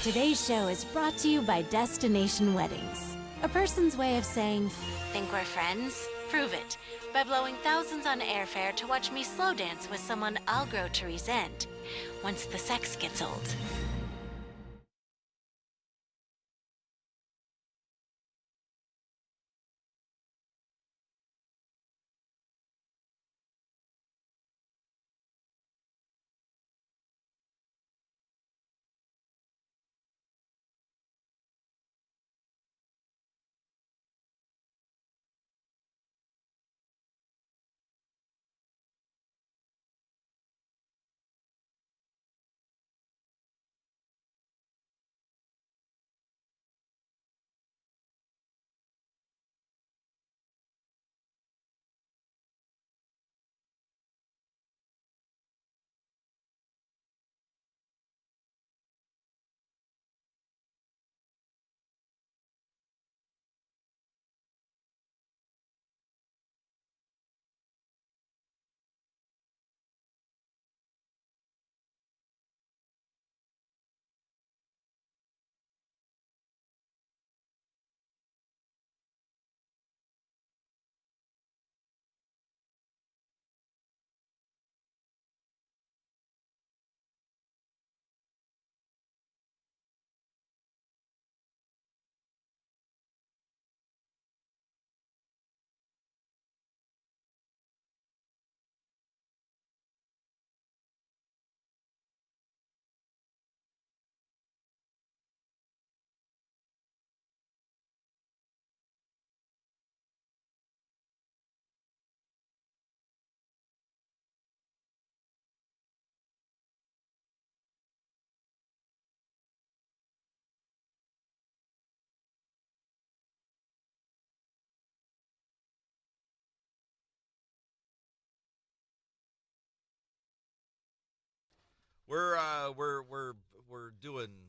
Today's show is brought to you by Destination Weddings, a person's way of saying, think we're friends? Prove it by blowing thousands on airfare to watch me slow dance with someone I'll grow to resent once the sex gets old.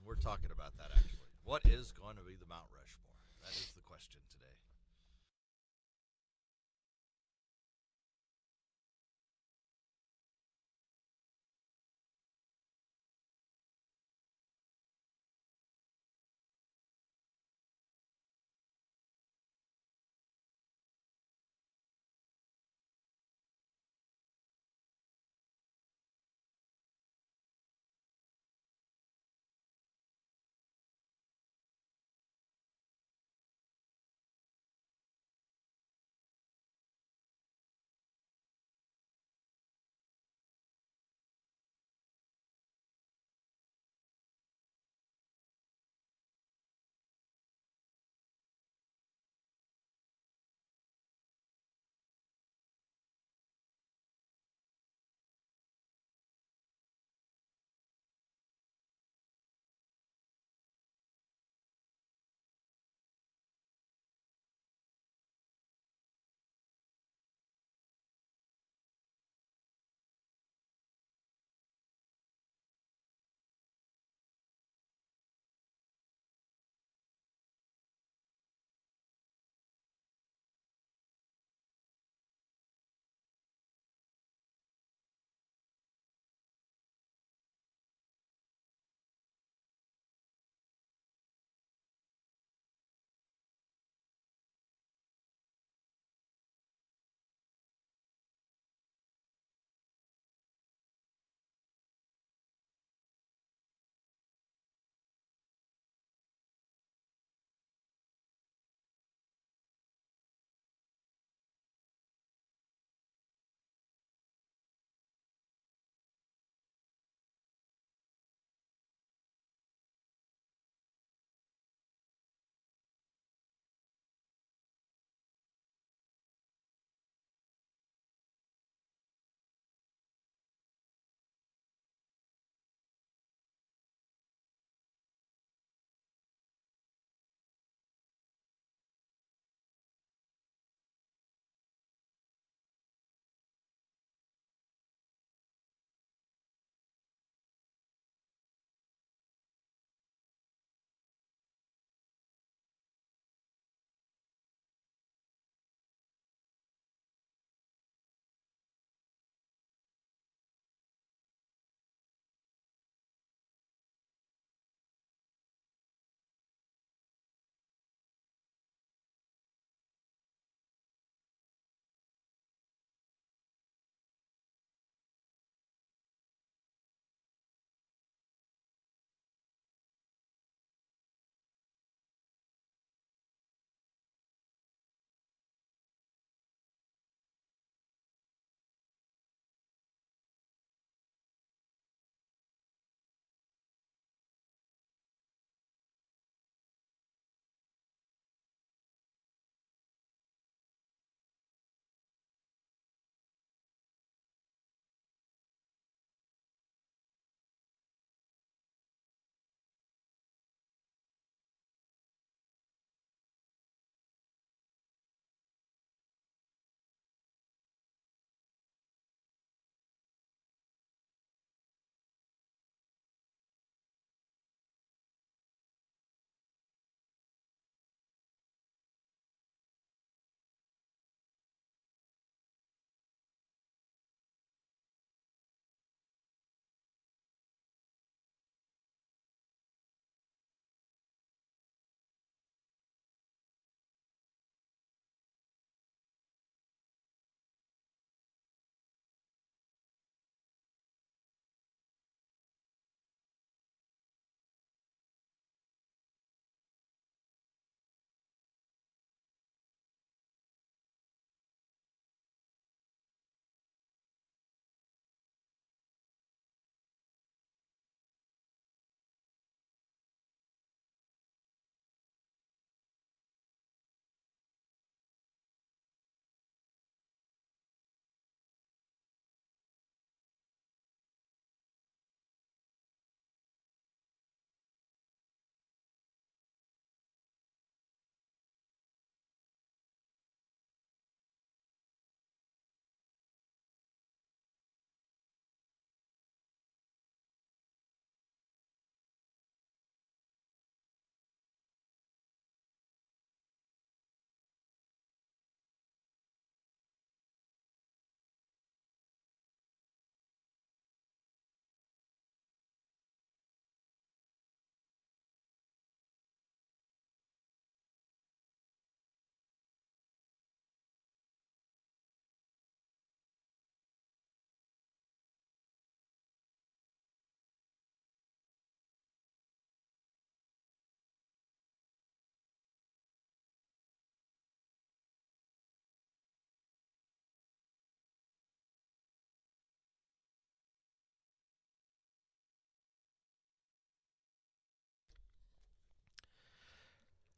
We're talking about that actually. What is going to be the Mount Rushmore? That is the question today.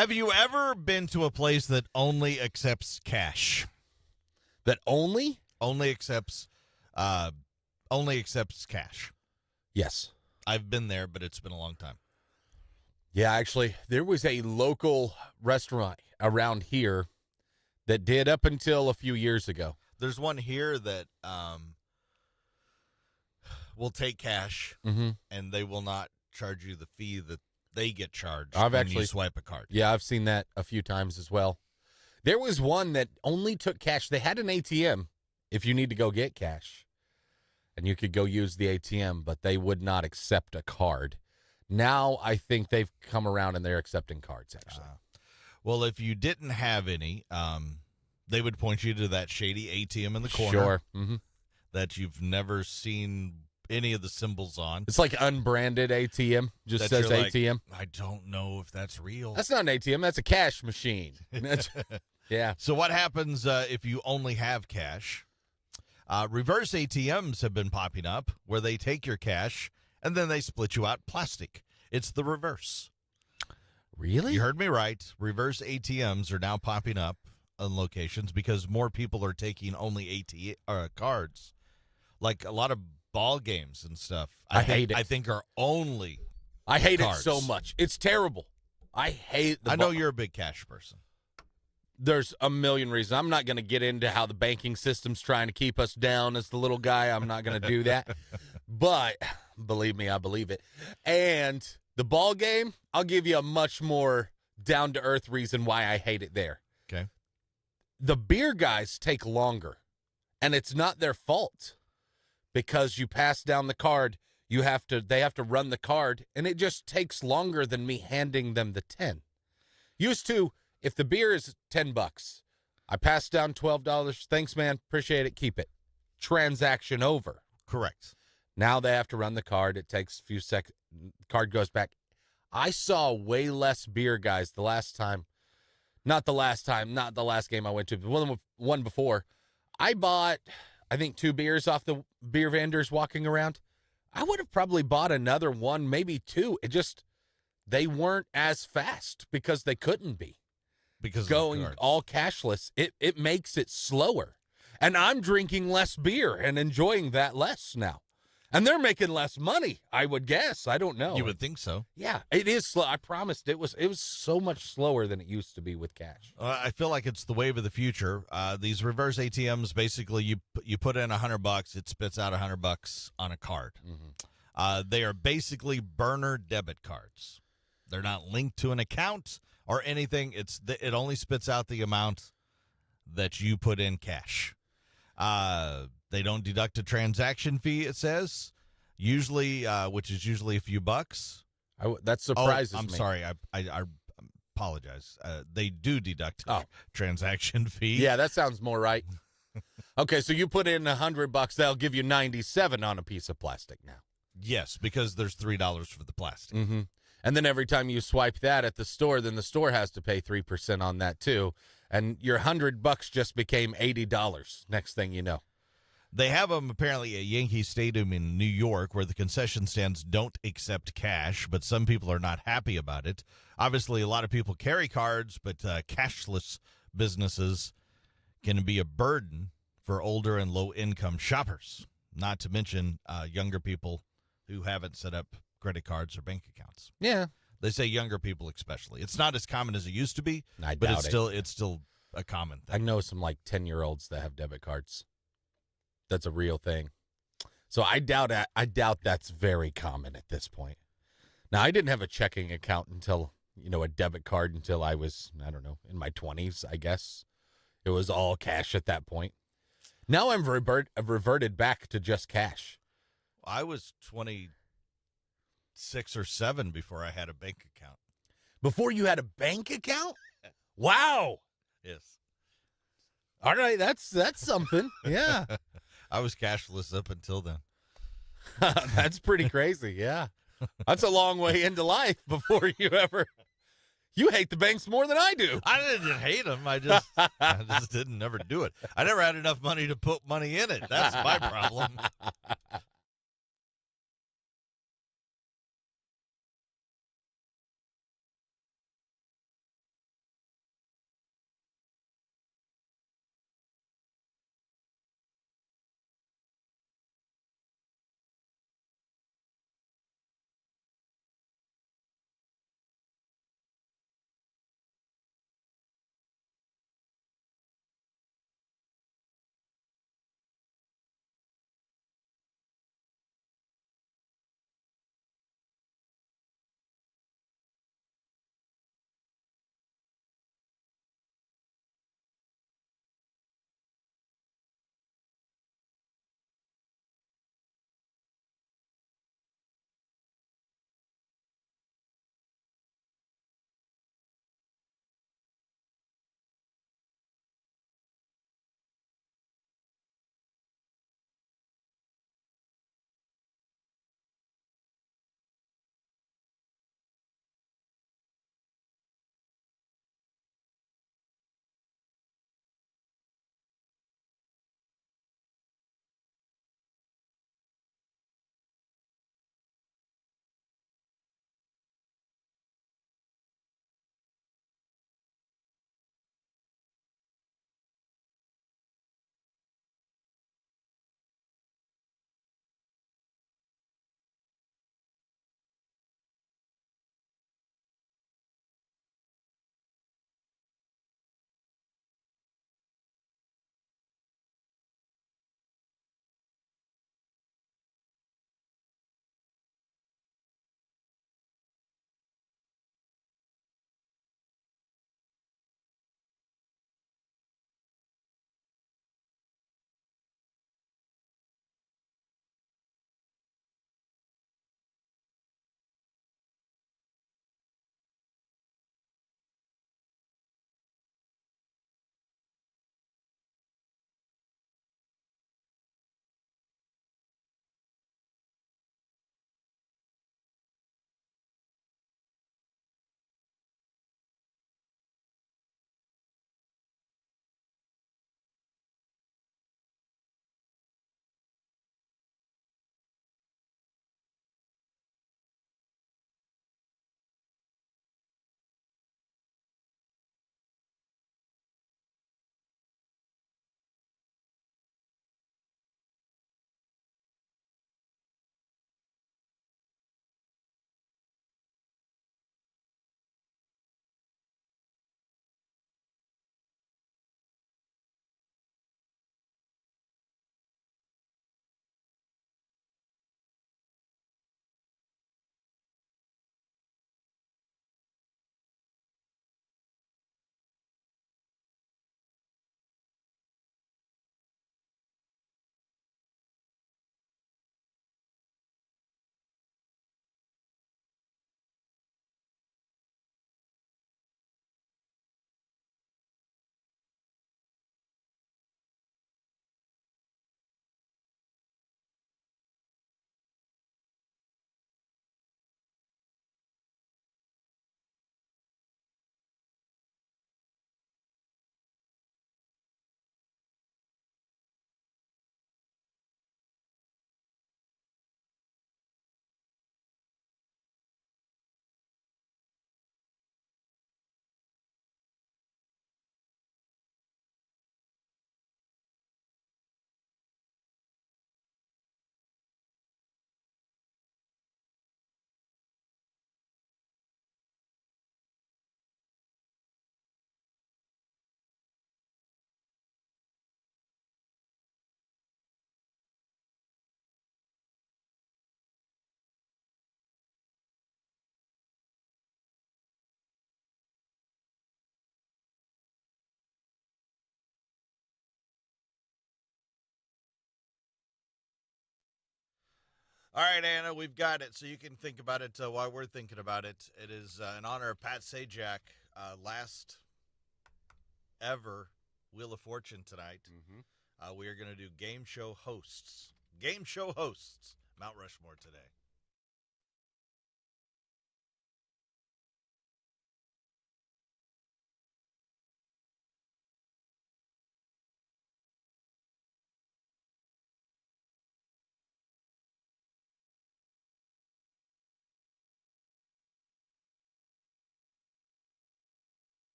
Have you ever been to a place that only accepts cash? That only? Only accepts cash. Yes. I've been there, but it's been a long time. Yeah, actually, there was a local restaurant around here that did up until a few years ago. There's one here that will take cash, and they will not charge you the fee that they get charged when you swipe a card. Yeah, I've seen that a few times as well. There was one that only took cash. They had an ATM if you need to go get cash, and you could go use the ATM, but they would not accept a card. Now I think they've come around and they're accepting cards, actually. Well, if you didn't have any, they would point you to that shady ATM in the corner. Sure. That you've never seen any of the symbols on. It's like unbranded ATM, just says ATM. I don't know if that's real. That's not an ATM. That's a cash machine. Yeah. So what happens if you only have cash? Reverse ATMs have been popping up where they take your cash and then they split you out plastic. It's the reverse. Really? You heard me right. Reverse ATMs are now popping up in locations because more people are taking only cards. Like a lot of ball games and stuff. I hate it. I think are only I hate cards. it so much. It's terrible. I hate I know you're a big cash person. There's a million reasons. I'm not going to get into how the banking system's trying to keep us down as the little guy. I'm not going to do that. But believe me, I believe it. And the ball game, I'll give you a much more down-to-earth reason why I hate it there. Okay. The beer guys take longer, and it's not their fault because you pass down the card. They have to run the card, and it just takes longer than me handing them the 10. Used to, if the beer is $10, I pass down $12. Thanks, man. Appreciate it. Keep it. Transaction over. Correct. Now they have to run the card. It takes a few seconds. Card goes back. I saw way less beer guys the last time. Not the last game I went to, but one before. I bought, I think, 2 beers off the beer vendors walking around. I would have probably bought another one, maybe 2. They weren't as fast because they couldn't be. Because going all cashless, it makes it slower. And I'm drinking less beer and enjoying that less now. And they're making less money, I would guess. I don't know. You would think so. Yeah, it is slow. I promised it was so much slower than it used to be with cash. I feel like it's the wave of the future. These reverse ATMs, basically, you put in $100, it spits out $100 on a card. Mm-hmm. They are basically burner debit cards. They're not linked to an account or anything. It only spits out the amount that you put in cash. They don't deduct a transaction fee, it says, usually, which is usually a few bucks. That surprises me. I'm sorry. I apologize. They do deduct a transaction fee. Yeah, that sounds more right. Okay, so you put in $100, they'll give you 97 on a piece of plastic now. Yes, because there's $3 for the plastic. Mm-hmm. And then every time you swipe that at the store, then the store has to pay 3% on that too. And your $100 just became $80 next thing you know. They have them apparently at Yankee Stadium in New York where the concession stands don't accept cash, but some people are not happy about it. Obviously, a lot of people carry cards, but cashless businesses can be a burden for older and low-income shoppers, not to mention younger people who haven't set up credit cards or bank accounts. Yeah. They say younger people especially. It's not as common as it used to be, but it's still a common thing. I know some like 10-year-olds that have debit cards. That's a real thing. So I doubt that's very common at this point. Now, I didn't have a checking account until, a debit card until I was, I don't know, in my 20s, I guess. It was all cash at that point. Now I've reverted back to just cash. I was 26 or 7 before I had a bank account. Before you had a bank account? Wow. Yes. All right, that's something. Yeah. I was cashless up until then. That's pretty crazy, yeah. That's a long way into life before you hate the banks more than I do. I didn't hate them. I just didn't never do it. I never had enough money to put money in it. That's my problem. All right, Anna, we've got it. So you can think about it while we're thinking about it. It is in honor of Pat Sajak, last ever Wheel of Fortune tonight. We are going to do game show hosts. Game show hosts. Mount Rushmore today.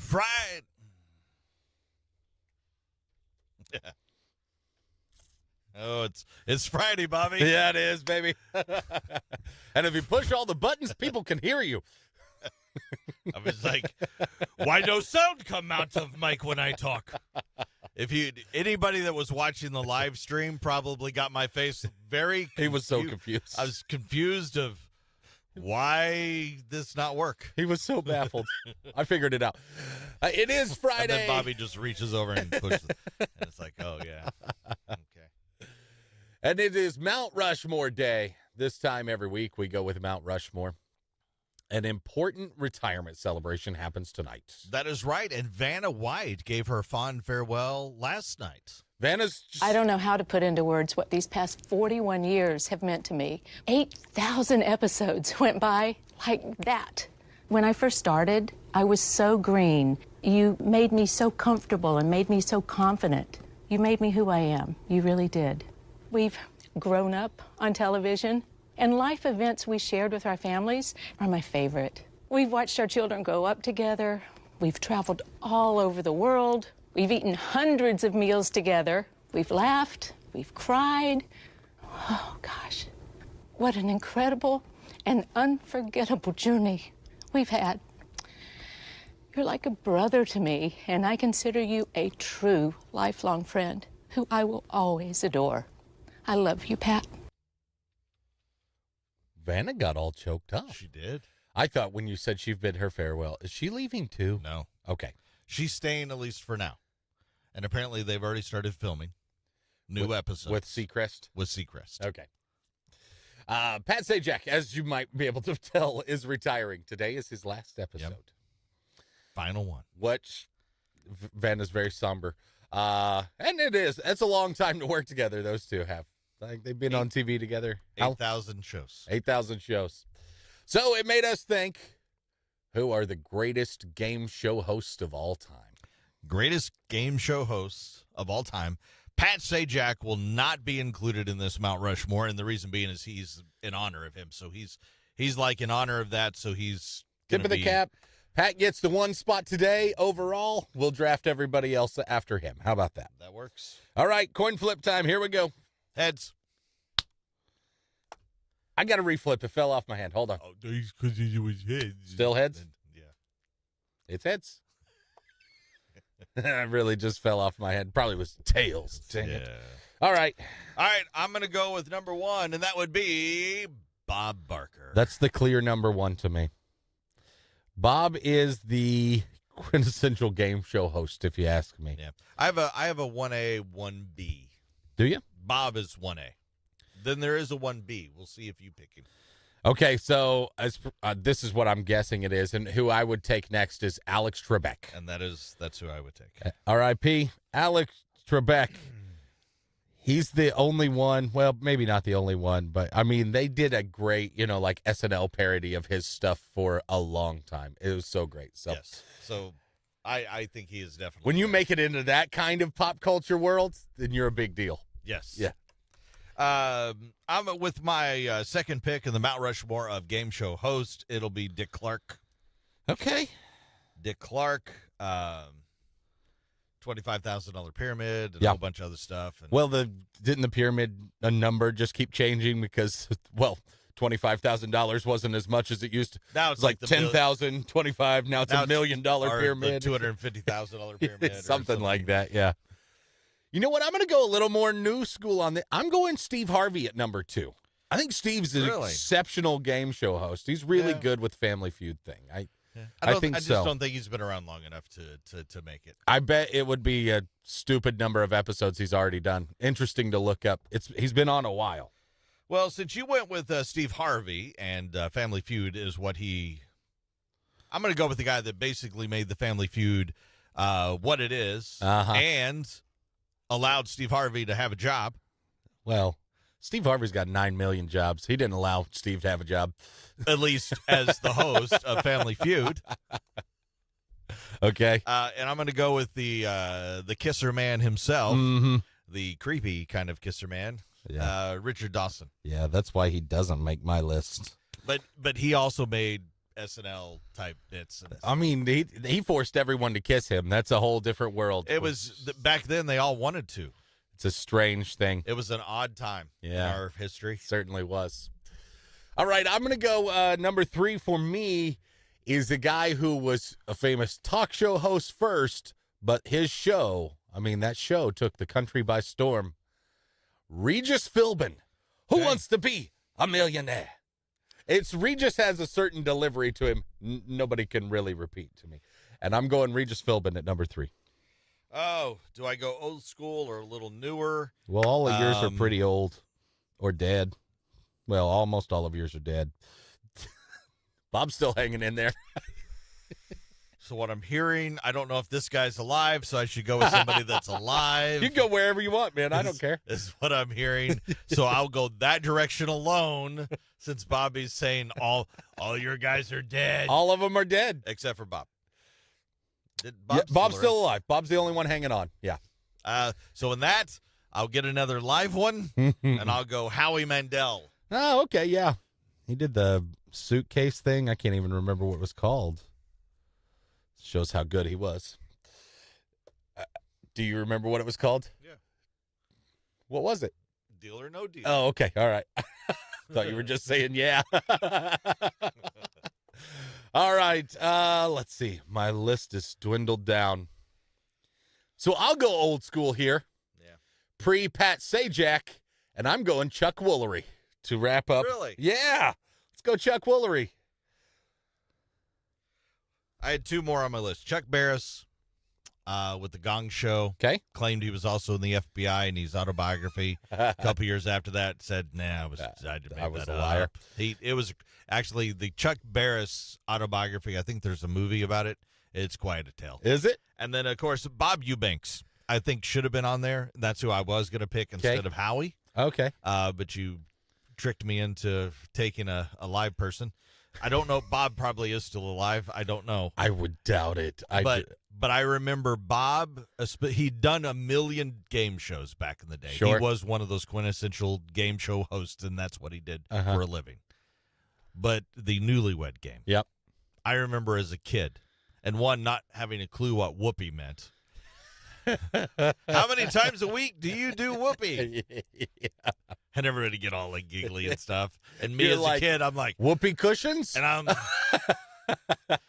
Friday. Yeah. Oh, it's Friday, Bobby. Yeah, it is, baby. And if you push all the buttons, people can hear you. I was like, why no sound come out of Mike when I talk? Anybody that was watching the live stream probably got my face very He was so confused. I was confused of why this not work. He was so baffled. I figured it out. It is Friday. And then Bobby just reaches over and pushes it. And it's like, oh, yeah. Okay. And it is Mount Rushmore Day. This time every week we go with Mount Rushmore. An important retirement celebration happens tonight. That is right. And Vanna White gave her fond farewell last night. Vanna's I don't know how to put into words what these past 41 years have meant to me. 8,000 episodes went by like that. When I first started, I was so green. You made me so comfortable and made me so confident. You made me who I am. You really did. We've grown up on television, and life events we shared with our families are my favorite. We've watched our children grow up together. We've traveled all over the world. We've eaten hundreds of meals together. We've laughed. We've cried. Oh, gosh. What an incredible and unforgettable journey we've had. You're like a brother to me, and I consider you a true lifelong friend who I will always adore. I love you, Pat. Vanna got all choked up. She did? I thought when you said she bid her farewell, is she leaving too? No. Okay. She's staying at least for now. And apparently they've already started filming new episodes. With Seacrest? With Seacrest. Okay. Pat Sajak, as you might be able to tell, is retiring. Today is his last episode. Yep. Final one. Which Vanna's very somber. And it is. It's a long time to work together, those two have. Like they've been on TV together. 8,000 shows. 8,000 shows. So it made us think, who are the greatest game show hosts of all time? Greatest game show hosts of all time. Pat Sajak will not be included in this Mount Rushmore, and the reason being is he's in honor of him. So he's like in honor of that, so he's Tip of the cap. Pat gets the one spot today overall. We'll draft everybody else after him. How about that? That works. All right, coin flip time. Here we go. Heads. I got to reflip. It fell off my hand. Hold on. Oh, because it was heads. Still heads? Yeah. It's heads. It really just fell off my head. Probably was tails. Dang it. All right. All right, I'm going to go with number one, and that would be Bob Barker. That's the clear number one to me. Bob is the quintessential game show host, if you ask me. Yeah. I have a 1A, 1B. Do you? Bob is 1A. Then there is a 1B. We'll see if you pick him. Okay, so this is what I'm guessing it is, and who I would take next is Alex Trebek. And that's who I would take. R.I.P. Alex Trebek. He's the only one. Well, maybe not the only one, but I mean, they did a great, like SNL parody of his stuff for a long time. It was so great. So, yes. So I think he is definitely. when you make it into that kind of pop culture world, then you're a big deal. Yes. Yeah. I'm with my second pick in the Mount Rushmore of game show host. It'll be Dick Clark. Okay. Dick Clark, $25,000 pyramid, and Yeah. a whole bunch of other stuff. And Well, didn't the pyramid number just keep changing because, $25,000 wasn't as much as it used to. now It's like 10,000, 25. Now it's now $1 it's- million or pyramid. the $250,000 pyramid, or something like that. Yeah. You know what? I'm going to go a little more new school on this. I'm going Steve Harvey at number 2. I think Steve's an Really? exceptional game show host. He's really Yeah. good with Family Feud thing. I I think just so. don't think he's been around long enough to make it. I bet it would be a stupid number of episodes he's already done. Interesting to look up. He's been on a while. Well, since you went with Steve Harvey and Family Feud is what I'm going to go with the guy that basically made the Family Feud what it is and allowed Steve Harvey to have a job. Well, Steve Harvey's got 9 million jobs. He didn't allow Steve to have a job. At least as the host of Family Feud. Okay. And I'm going to go with the kisser man himself, Mm-hmm. the creepy kind of kisser man, Yeah. Richard Dawson. Yeah, that's why he doesn't make my list. But he also made SNL type bits. I mean, he forced everyone to kiss him. That's a whole different world. It was back then. They all wanted to. It's a strange thing. It was an odd time in our history. Certainly was. All right, I'm going to go number 3 for me is a guy who was a famous talk show host first, but his show, I mean, that show took the country by storm. Regis Philbin. Who wants to be a millionaire? Regis has a certain delivery to him nobody can really repeat to me. And I'm going Regis Philbin at number 3. Oh, do I go old school or a little newer? Well, all of yours are pretty old or dead. Well, almost all of yours are dead. Bob's still hanging in there. So what I'm hearing, I don't know if this guy's alive, so I should go with somebody that's alive. You can go wherever you want, man. I don't care. Is what I'm hearing. So I'll go that direction alone, since Bobby's saying all your guys are dead. All of them are dead. Except for Bob. Bob's still alive. Bob's the only one hanging on. Yeah. So in that, I'll get another live one, and I'll go Howie Mandel. Oh, okay, yeah. He did the suitcase thing. I can't even remember what it was called. Shows how good he was. Do you remember what it was called? Yeah. What was it? Deal or No Deal. Oh, okay. All right. Thought you were just saying yeah. All right. Let's see. My list is dwindled down. So I'll go old school here. Yeah. Pre-Pat Sajak, and I'm going Chuck Woolery to wrap up. Really? Yeah. Let's go Chuck Woolery. I had 2 more on my list. Chuck Barris with the Gong Show. Okay. Claimed he was also in the FBI in his autobiography. A couple years after that, said, "Nah, I was a liar." Up. It was actually the Chuck Barris autobiography. I think there's a movie about it. It's quite a tale. Is it? And then, of course, Bob Eubanks, I think, should have been on there. That's who I was going to pick instead of Howie. Okay. But you tricked me into taking a live person. I don't know. Bob probably is still alive. I don't know. I would doubt it. But I remember Bob, he'd done a million game shows back in the day. Sure. He was one of those quintessential game show hosts, and that's what he did for a living. But the Newlywed Game. Yep. I remember as a kid, and not having a clue what whoopee meant. How many times a week do you do whoopee? Yeah. And everybody get all like giggly and stuff. And me You're as like, a kid, I'm like, whoopee cushions? and I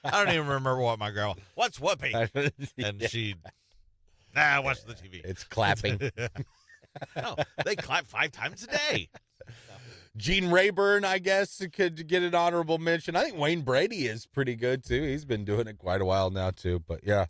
don't even remember what my girl, what's whoopee? And she, watch the TV. It's clapping. No, they clap 5 times a day. Gene Rayburn, I guess, could get an honorable mention. I think Wayne Brady is pretty good, too. He's been doing it quite a while now, too. But, yeah.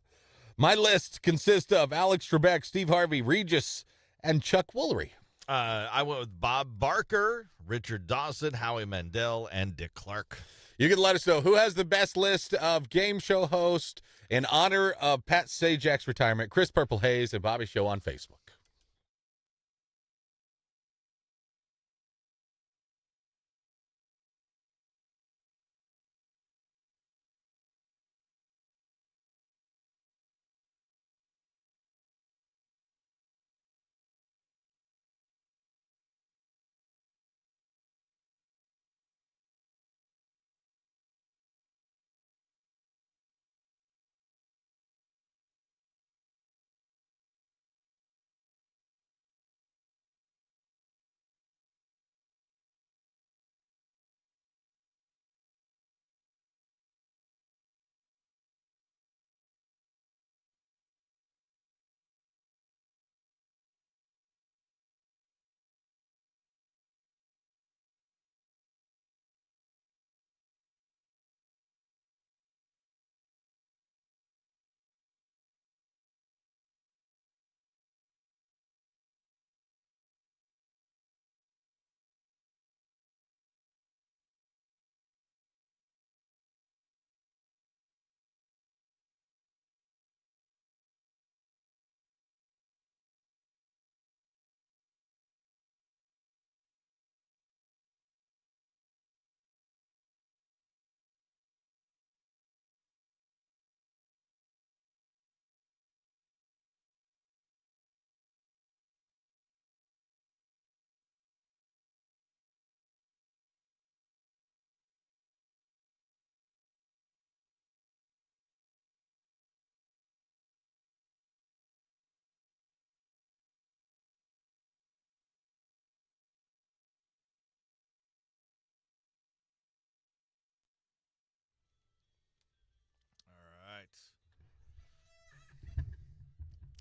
My list consists of Alex Trebek, Steve Harvey, Regis, and Chuck Woolery. I went with Bob Barker, Richard Dawson, Howie Mandel, and Dick Clark. You can let us know who has the best list of game show hosts in honor of Pat Sajak's retirement. Chris Purple Hayes and Bobby Show on Facebook.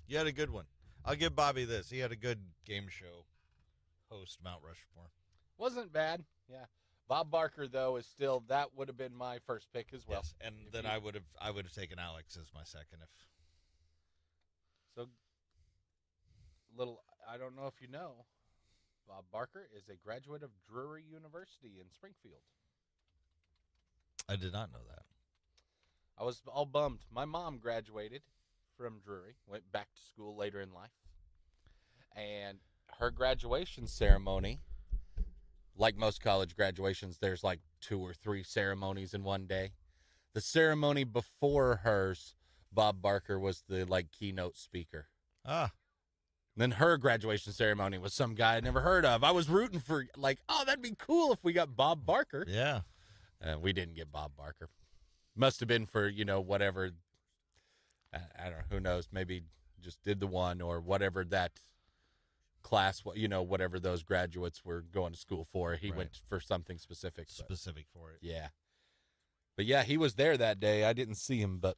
You had a good one. I'll give Bobby this. He had a good game show host, Mount Rushmore. Wasn't bad. Yeah. Bob Barker, though, is still, that would have been my first pick as well. Yes, and then I would have taken Alex as my second if. So, I don't know if you know, Bob Barker is a graduate of Drury University in Springfield. I did not know that. I was all bummed. My mom graduated from Drury, went back to school later in life, and her graduation ceremony, like most college graduations, there's like 2 or 3 ceremonies in one day. The ceremony before hers, Bob Barker was the keynote speaker. Ah, Then her graduation ceremony was some guy I'd never heard of. I was rooting for, oh, that'd be cool if we got Bob Barker. yeah. We didn't get Bob Barker. Must have been for, whatever. I don't know. Who knows? Maybe just did the one or whatever that class, whatever those graduates were going to school for. He went for something specific. Specific for it. Yeah. But yeah, he was there that day. I didn't see him, but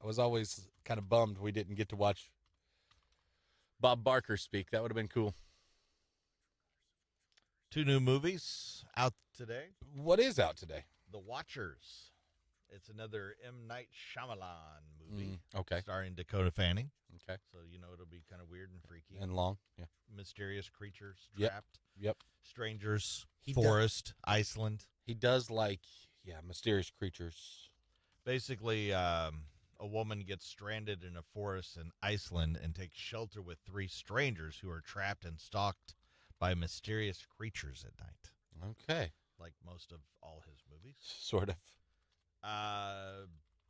I was always kind of bummed we didn't get to watch Bob Barker speak. That would have been cool. 2 new movies out today. What is out today? The Watchers. It's another M. Night Shyamalan movie. Okay. Starring Dakota Fanning. Okay. So it'll be kind of weird and freaky. And long. Yeah. Mysterious creatures Yep. trapped. Yep. Strangers. He forest. Iceland. He does mysterious creatures. Basically, a woman gets stranded in a forest in Iceland and takes shelter with 3 strangers who are trapped and stalked by mysterious creatures at night. Okay. Like most of all his movies. Sort of.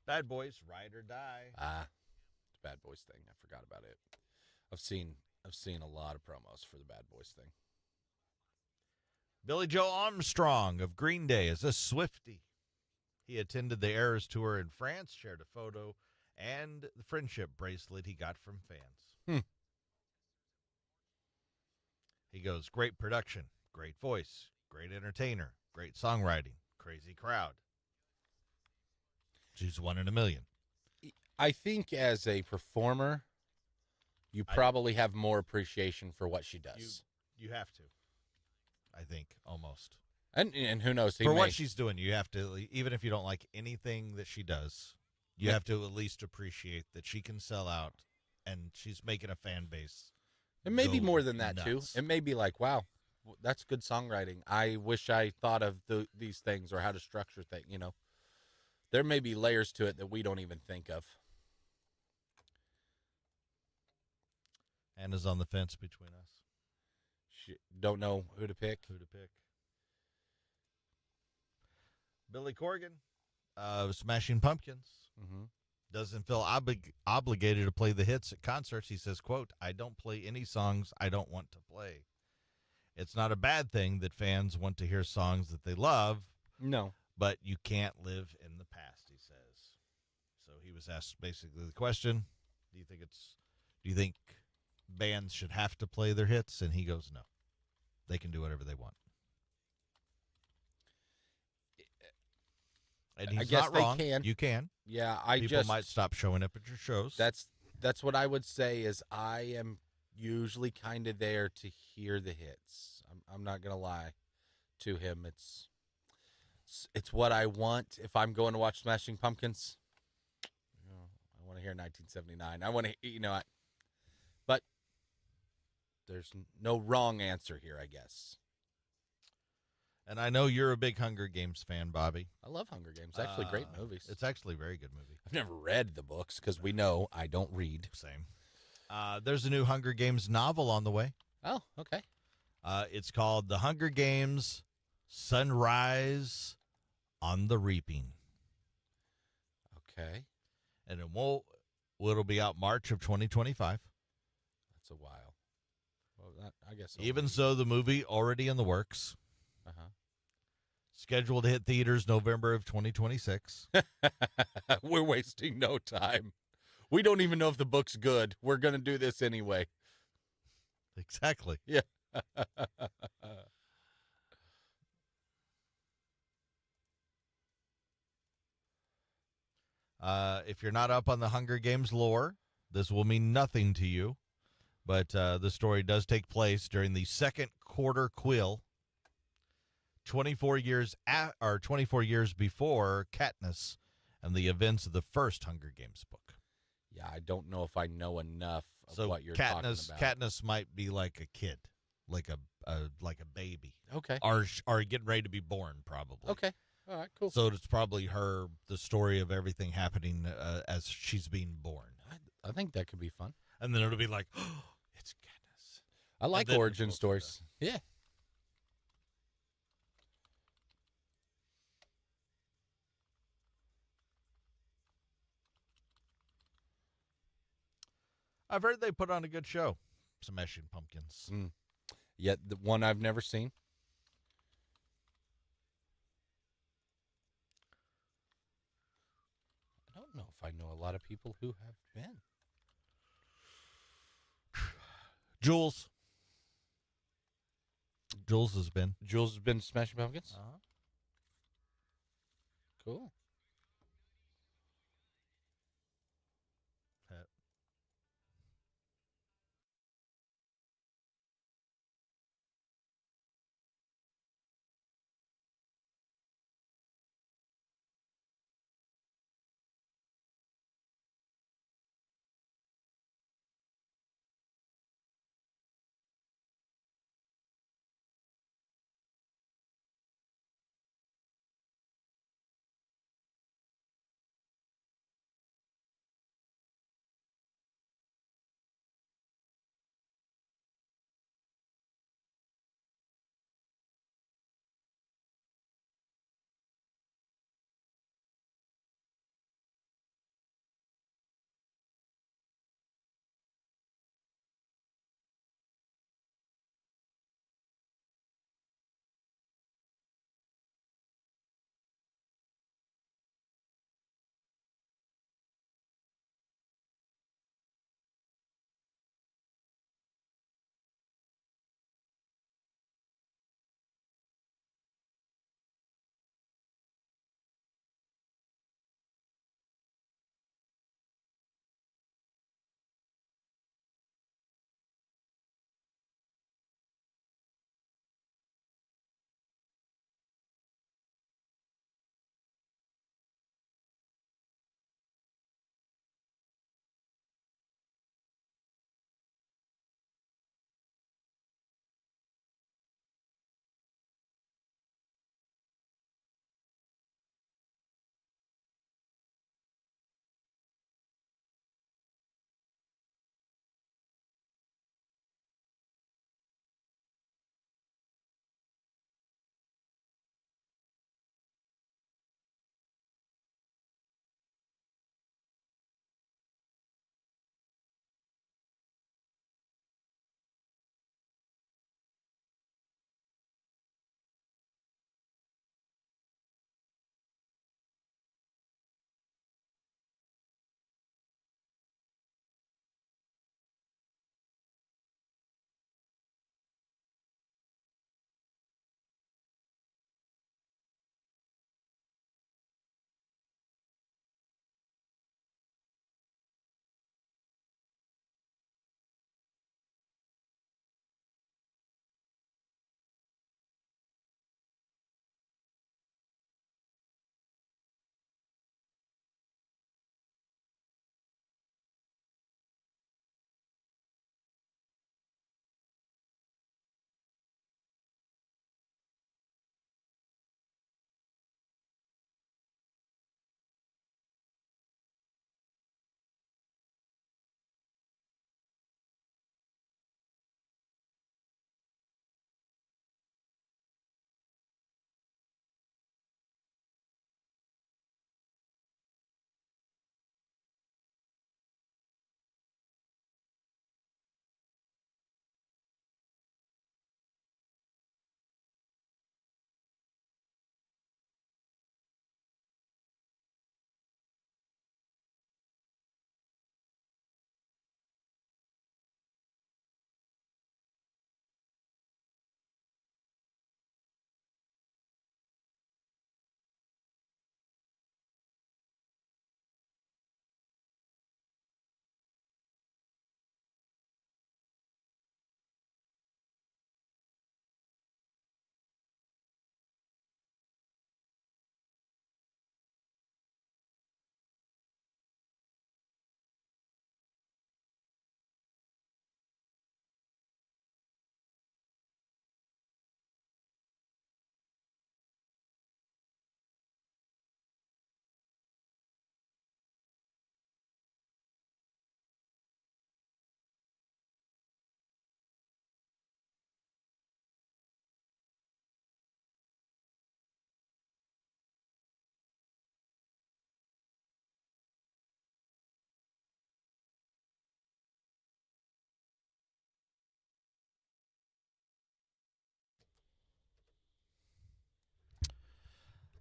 Bad Boys, Ride or Die. The Bad Boys thing. I forgot about it. I've seen a lot of promos for the Bad Boys thing. Billy Joe Armstrong of Green Day is a Swiftie. He attended the Eras Tour in France, shared a photo, and the friendship bracelet he got from fans. He goes, great production, great voice, great entertainer, great songwriting, crazy crowd. She's 1 in a million. I think as a performer, you probably have more appreciation for what she does. You have to. I think, almost. And who knows? For what she's doing, you have to, even if you don't like anything that she does, you have to at least appreciate that she can sell out and she's making a fan base. It may be go more than that, nuts. too. It may be like, wow, that's good songwriting. I wish I thought of these things or how to structure things, There may be layers to it that we don't even think of. Anna's on the fence between us. She don't know who to pick. Billy Corgan, Smashing Pumpkins, doesn't feel obligated to play the hits at concerts. He says, quote, I don't play any songs I don't want to play. It's not a bad thing that fans want to hear songs that they love. No. But you can't live in the past, he says. So he was asked basically the question, do you think bands should have to play their hits? And he goes, no. They can do whatever they want. And he's I guess not wrong. they can. You can. Yeah, People might stop showing up at your shows. That's what I would say is I am usually kind of there to hear the hits. I'm not going to lie to him. It's what I want. If I'm going to watch Smashing Pumpkins, I want to hear 1979. I want to, but there's no wrong answer here, I guess. And I know you're a big Hunger Games fan, Bobby. I love Hunger Games. Actually, great movies. It's actually a very good movie. I've never read the books because we know I don't read. Same. There's a new Hunger Games novel on the way. Oh, okay. It's called The Hunger Games Sunrise on the Reaping. Okay. And it'll be out March of 2025. That's a while. Well, I guess. Even so, the movie already in the works. Uh-huh. Scheduled to hit theaters November of 2026. We're wasting no time. We don't even know if the book's good. We're going to do this anyway. Exactly. Yeah. If you're not up on the Hunger Games lore, This will mean nothing to you, but the story does take place during the second quarter quill, 24 years before Katniss and the events of the first Hunger Games book. Yeah, I don't know if I know enough of So what you're talking about. Katniss might be like a kid, like a baby, Okay. or getting ready to be born, probably. Okay. All right, cool. So it's probably the story of everything happening as she's being born. I think that could be fun. And then it'll be like, oh, it's Katniss. I like then origin we'll stories. Yeah. I've heard they put on a good show, Smashing Pumpkins. Yet the one I've never seen. I don't know if I know a lot of people who have been. Jules. Jules has been. Jules has been to Smashing Pumpkins? Uh-huh. Cool.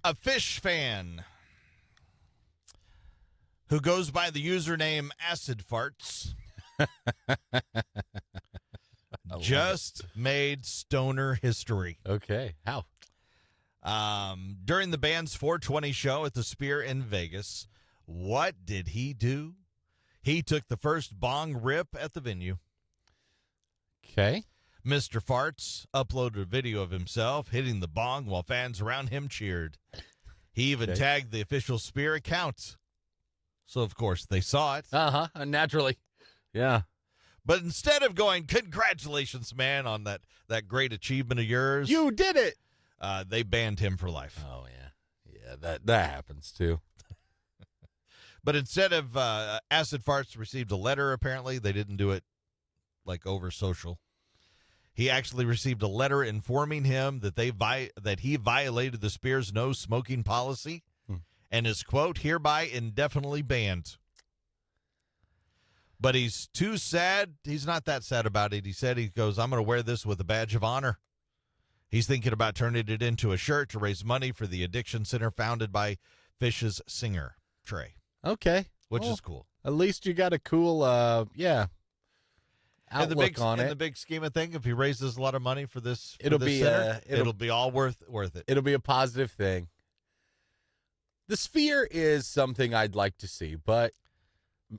A fish fan who goes by the username Acid Farts just made stoner history. Okay. How? During the band's 420 show at the Sphere in Vegas, what did he do? He took the first bong rip at the venue. Okay. Mr. Farts uploaded a video of himself hitting the bong while fans around him cheered. He even tagged the official Sphere account. So, of course, they saw it. Uh-huh. Naturally. Yeah. But instead of going, congratulations, man, on that great achievement of yours, You did it. they banned him for life. Oh, yeah. Yeah, that happens, too. But instead of Acid Farts received a letter, apparently. They didn't do it, like, over social. He actually received a letter informing him that that he violated the Spears no smoking policy and is, quote, hereby indefinitely banned. But he's too sad. He's not that sad about it. He goes, I'm going to wear this with a badge of honor. He's thinking about turning it into a shirt to raise money for the addiction center founded by Fish's singer, Trey. Okay. Which Well, is cool. At least you got a cool, outlook on in it. the big scheme of things, if he raises a lot of money for this, It'll this be, center, it'll- it'll be all worth it. It'll be a positive thing. The Sphere is something I'd like to see, but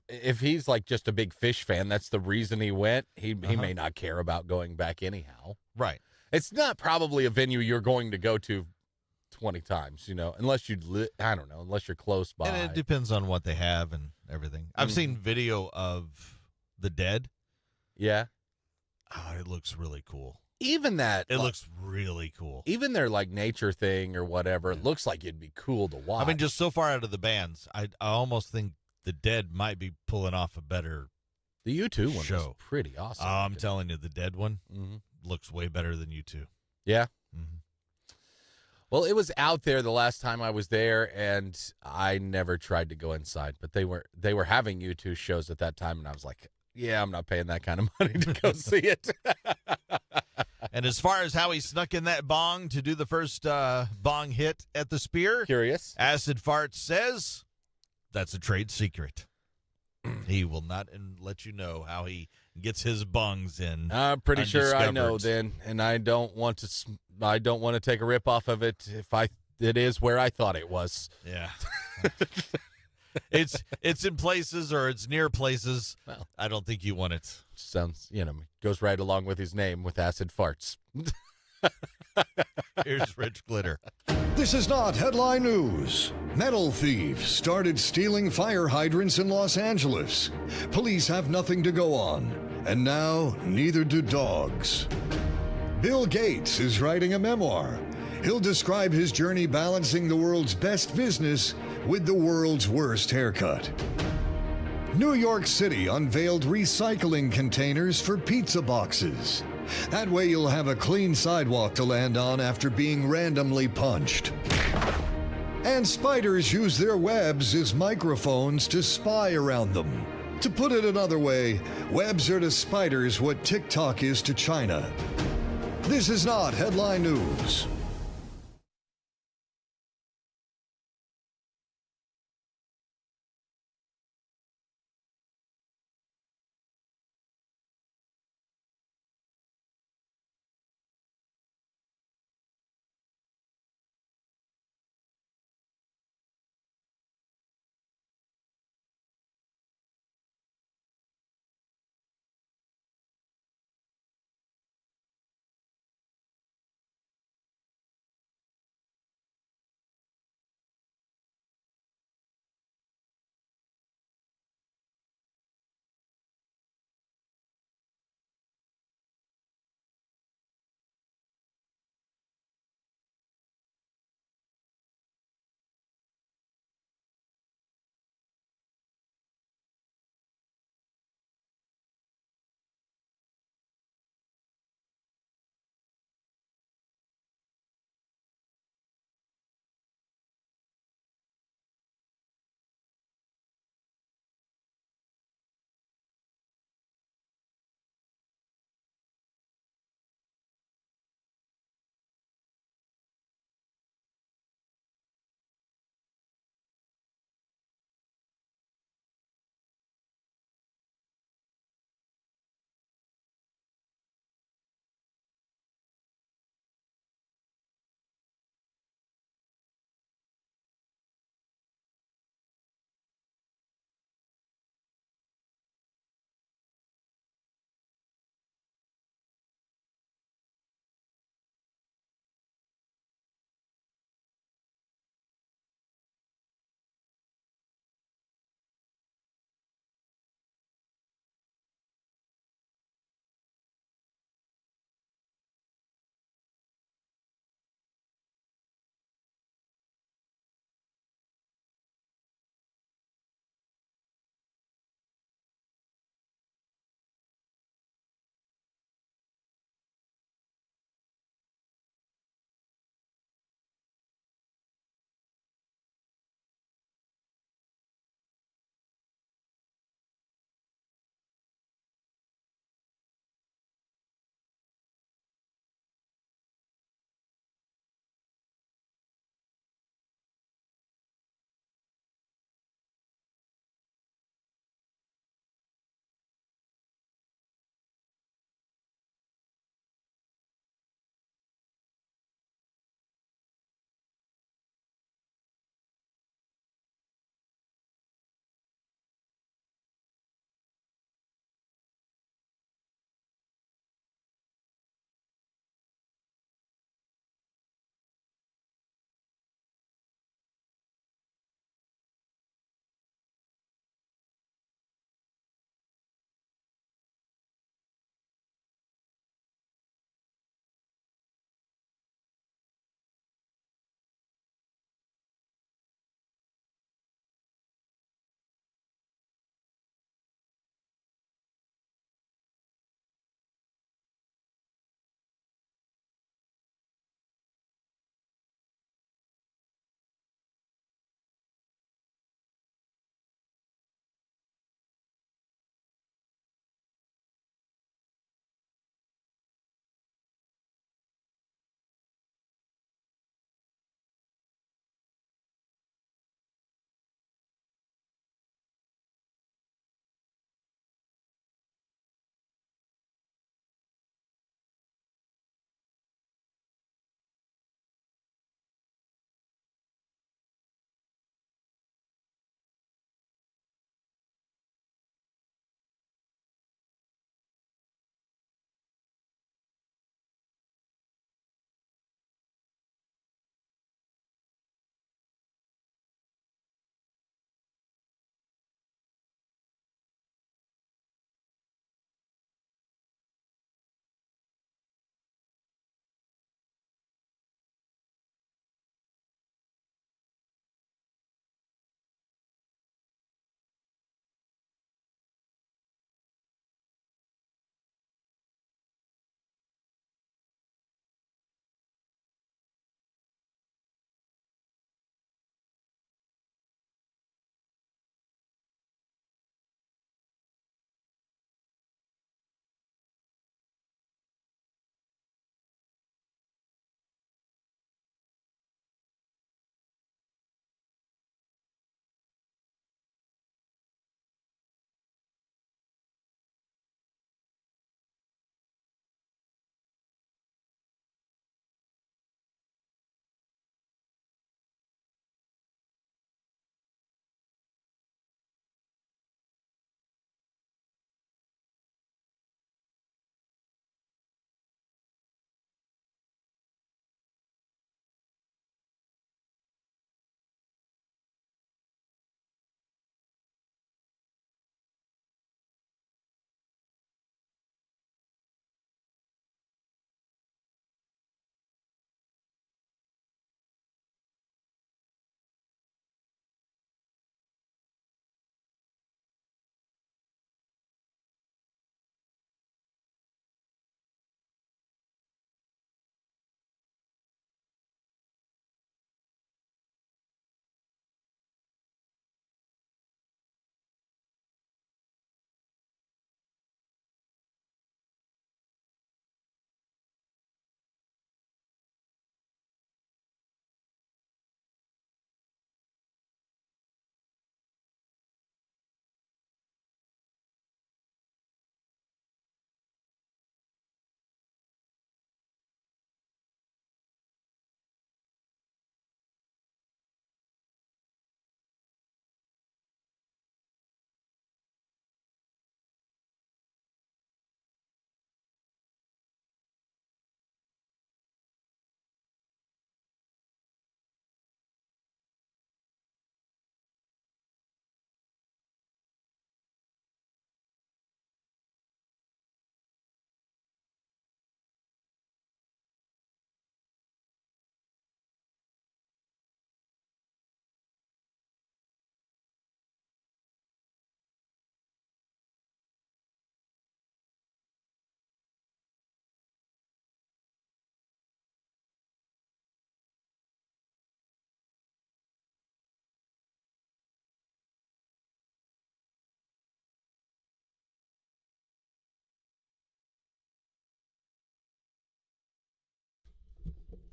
if he's like just a big Fish fan, that's the reason he went. He may not care about going back anyhow. Right. It's not probably a venue you're going to go to 20 times, unless unless you're close by. And it depends on what they have and everything. I've seen video of the Dead. Yeah. Oh, it looks really cool. Even that. It looks really cool. Even their like nature thing or whatever, it looks like it'd be cool to watch. I mean, just so far out of the bands, I almost think the Dead might be pulling off a better the U2 one was show. pretty awesome. I'm telling you, the Dead one Mm-hmm. looks way better than U2. Yeah. Mm-hmm. Well, it was out there the last time I was there, and I never tried to go inside. But they were having U2 shows at that time, and I was like, yeah, I'm not paying that kind of money to go see it. And as far as how he snuck in that bong to do the first bong hit at the Spear, Curious. Acid Farts says that's a trade secret. He will not let you know how he gets his bungs in. I'm pretty sure I know undiscovered. then, and I don't want to take a rip off of it if it is where I thought it was. Yeah. It's in places or it's near places. Well. I don't think you want it. Sounds, goes right along with his name with Acid Farts. Here's Rich Glitter. This is not headline news. Metal thieves started stealing fire hydrants in Los Angeles. Police have nothing to go on, and now neither do dogs. Bill Gates is writing a memoir. He'll describe his journey balancing the world's best business with the world's worst haircut. New York City unveiled recycling containers for pizza boxes. That way you'll have a clean sidewalk to land on after being randomly punched. And spiders use their webs as microphones to spy around them. To put it another way, webs are to spiders what TikTok is to China. This is not headline news.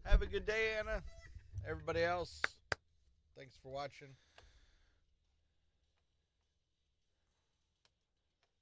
Have a good day, Anna. Everybody else, thanks for watching.